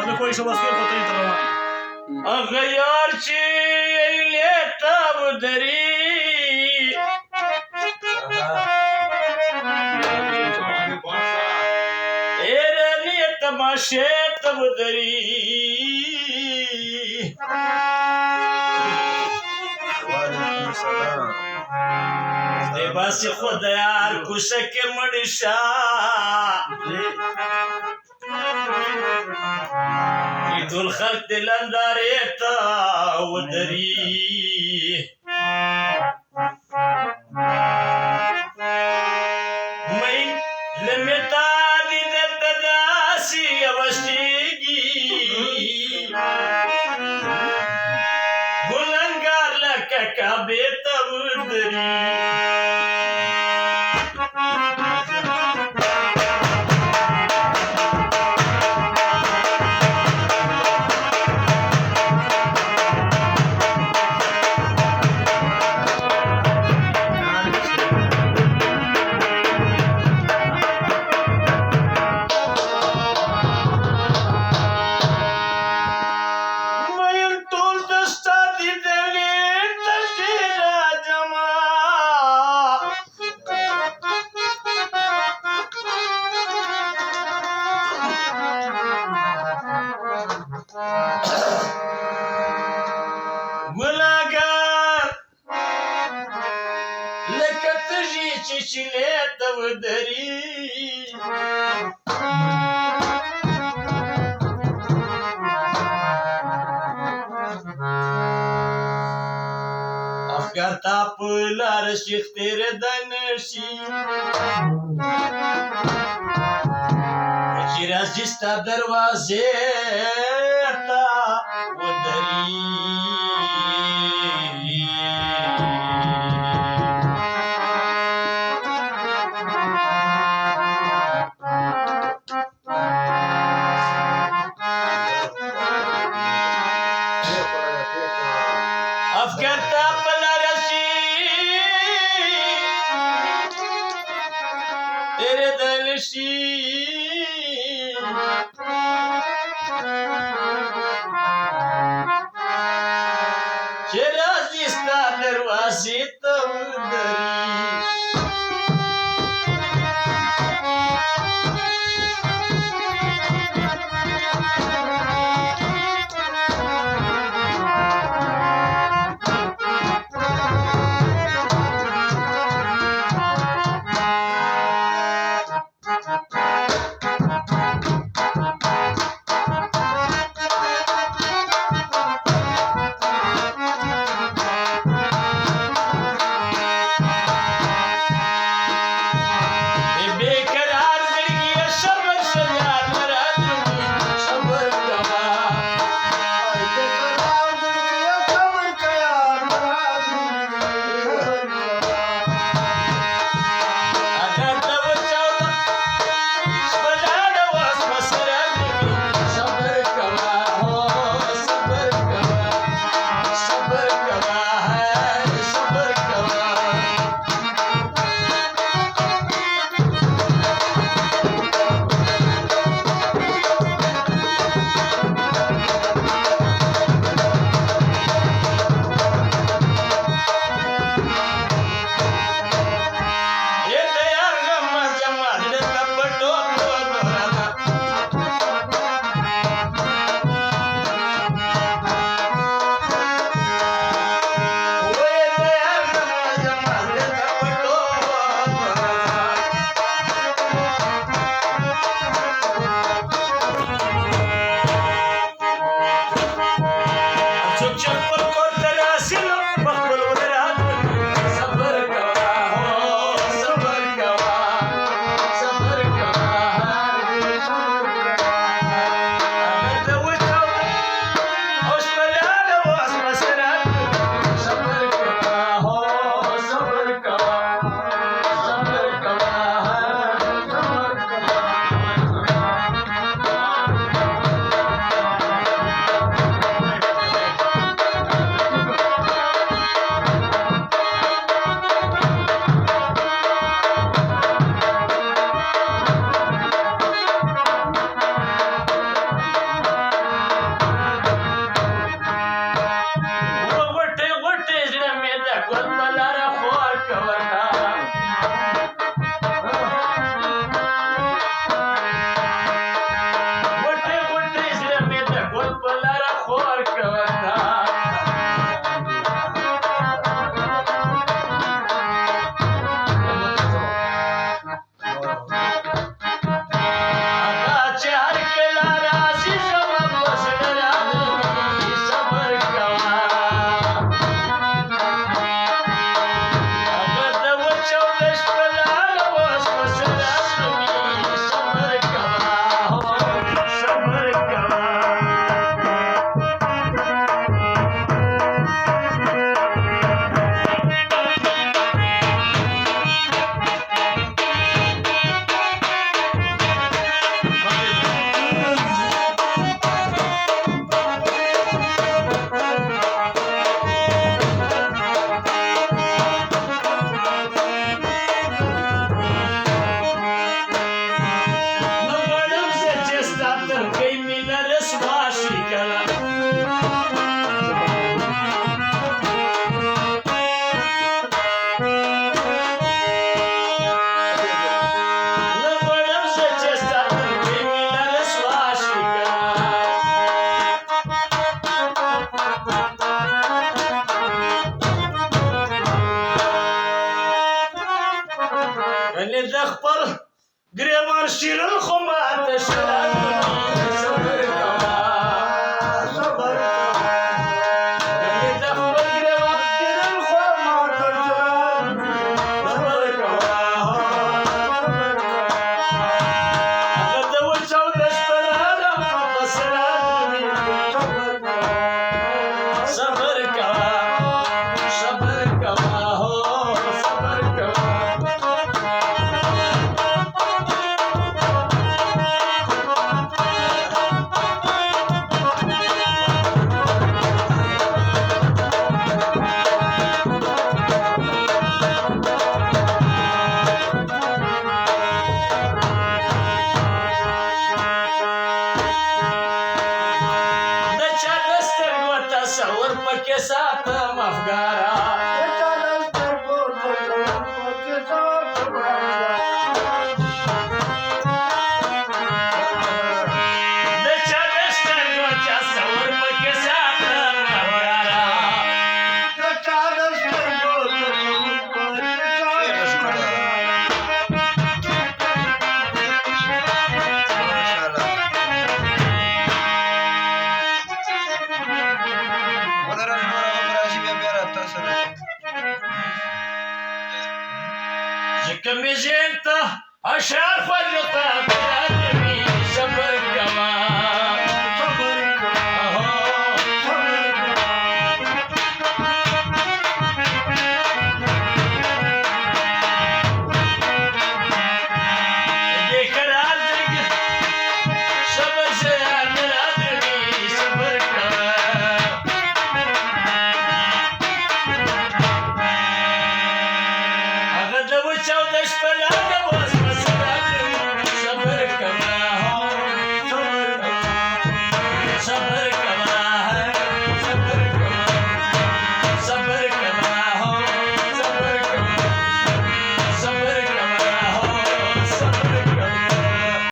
خلک وایي شباسخېل خوا ته یې ته روان هغه یار چې ایلې ته ودري ایراني تماشې ته ودري دی باسي خدایار کوڅه کې مړ شه ټول خلک د لندارې ته ودري مۍ لمې تا دې دلته داسې اوښتېږي ګلنګار لکه کعبې ته ودري ګناهګار لکه تږي چې چیلې ته ودري افکار تا په لاره شیخ تېرېدای نه شي چې راځي ستا دروازې ته ودري افکار تا په لاره شي تېرېدای نه شي چې راځي ستا دروازې ته ودري پکې ساتم افګارا د چا د سترګو تصور پکې ساتم افګارا ځکه مې ذهن ته اشعار خوږ ته